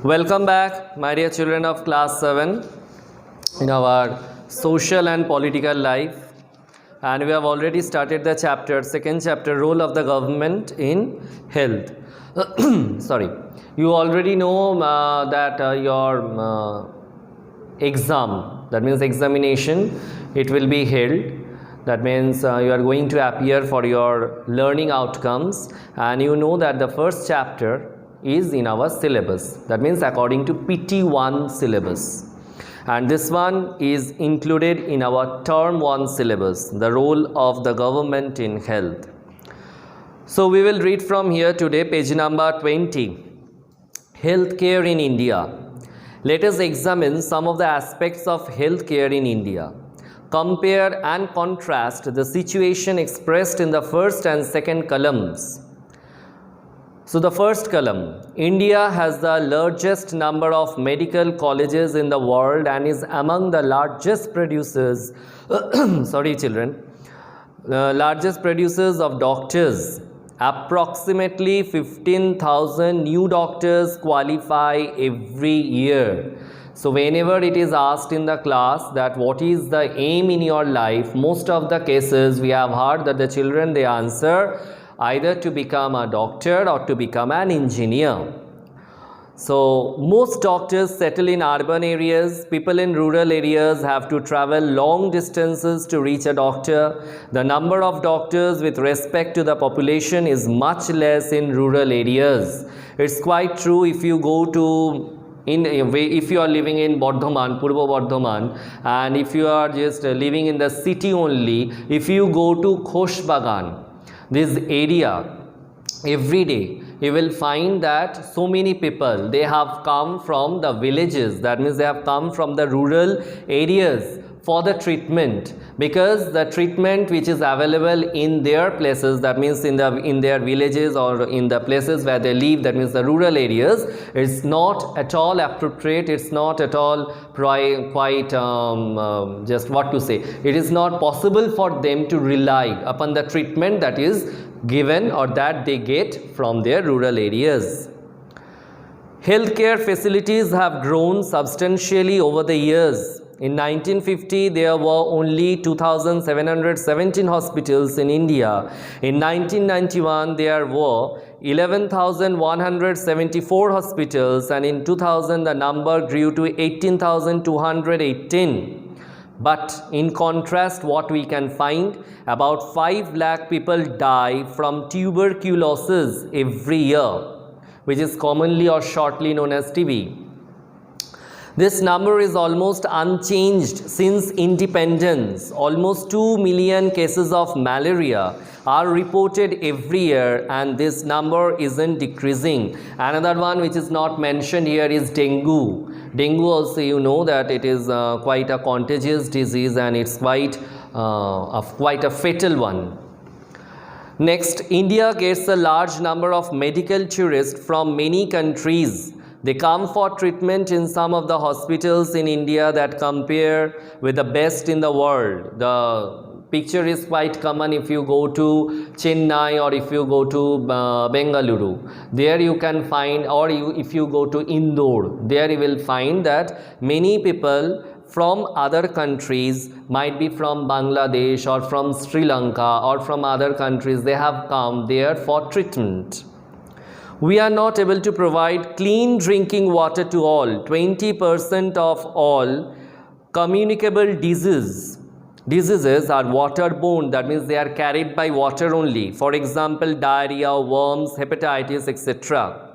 Welcome back, my dear children of class 7 in our social and political life, and we have already started the second chapter, role of the government in health. Sorry, you already know that your exam, that means examination, it will be held. That means you are going to appear for your learning outcomes, and you know that the first chapter is in our syllabus, that means according to PT1 syllabus, and this one is included in our term 1 syllabus, the role of the government in health. So we will read from here today, page number 20, healthcare in India. Let us examine some of the aspects of healthcare in India. Compare and contrast the situation expressed in the first and second columns. So the first column, India has the largest number of medical colleges in the world and is among the largest producers, largest producers of doctors. Approximately 15,000 new doctors qualify every year. So whenever it is asked in the class that what is the aim in your life, most of the cases we have heard that the children, they answer either to become a doctor or to become an engineer. So most doctors settle in urban areas. People in rural areas have to travel long distances to reach a doctor. The number of doctors with respect to the population is much less in rural areas. It's quite true if you go to if you are living in Bardhaman, Purbo Bardhaman, and if you are just living in the city only, if you go to Khoshbagan, this area, every day you will find that so many people, they have come from the villages, that means they have come from the rural areas for the treatment, because the treatment which is available in their places, that means in their villages or in the places where they live, that means the rural areas, it's not at all appropriate, it's not at all quite just what to say, it is not possible for them to rely upon the treatment that is given or that they get from their rural areas. Healthcare facilities have grown substantially over the years. In 1950, there were only 2,717 hospitals in India. In 1991, there were 11,174 hospitals, and in 2000, the number grew to 18,218. But in contrast, what we can find, about 5 lakh people die from tuberculosis every year, which is commonly or shortly known as TB. This number is almost unchanged since independence. Almost 2 million cases of malaria are reported every year, and this number isn't decreasing. Another one which is not mentioned here is dengue. Dengue also, you know that it is quite a contagious disease, and it's quite a fatal one. Next, India gets a large number of medical tourists from many countries. They come for treatment in some of the hospitals in India that compare with the best in the world. The picture is quite common if you go to Chennai or if you go to Bengaluru. There you can find, or if you go to Indore, there you will find that many people from other countries, might be from Bangladesh or from Sri Lanka or from other countries, they have come there for treatment. We are not able to provide clean drinking water to all. 20% of all communicable diseases are waterborne, that means they are carried by water only. For example, diarrhea, worms, hepatitis, etc.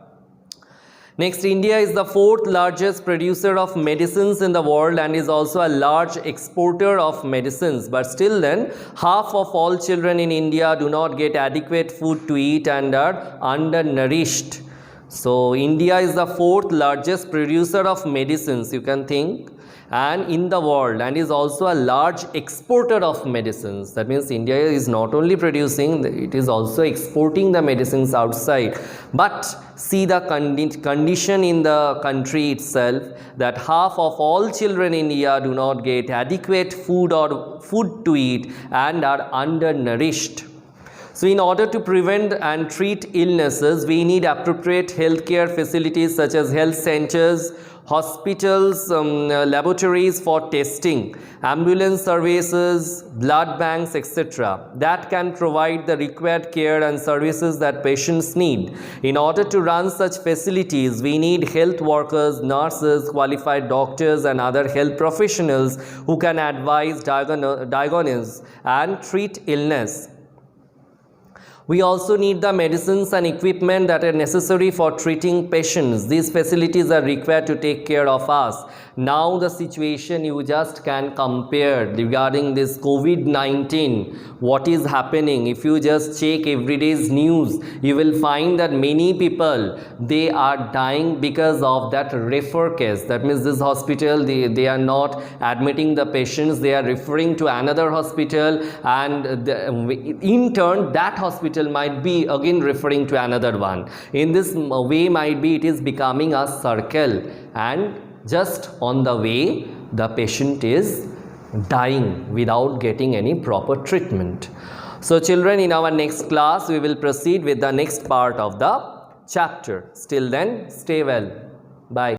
Next, India is the 4th largest producer of medicines in the world and is also a large exporter of medicines. But still then, half of all children in India do not get adequate food to eat and are undernourished. So, India is the 4th largest producer of medicines, you can think, and in the world, and is also a large exporter of medicines. That means India is not only producing, it is also exporting the medicines outside. But see the condition in the country itself, that half of all children in India do not get adequate food or food to eat and are undernourished. So in order to prevent and treat illnesses, we need appropriate healthcare facilities such as health centers, hospitals, laboratories for testing, ambulance services, blood banks, etc. that can provide the required care and services that patients need. In order to run such facilities, we need health workers, nurses, qualified doctors and other health professionals who can advise, diagnose and treat illness. We also need the medicines and equipment that are necessary for treating patients. These facilities are required to take care of us. Now the situation you just can compare regarding this COVID-19, what is happening. If you just check everyday's news, you will find that many people, they are dying because of that refer case. That means this hospital, they are not admitting the patients, they are referring to another hospital, and in turn that hospital might be again referring to another one. In this way, might be it is becoming a circle, and just on the way the patient is dying without getting any proper treatment. So children, in our next class we will proceed with the next part of the chapter. Till then, stay well. Bye.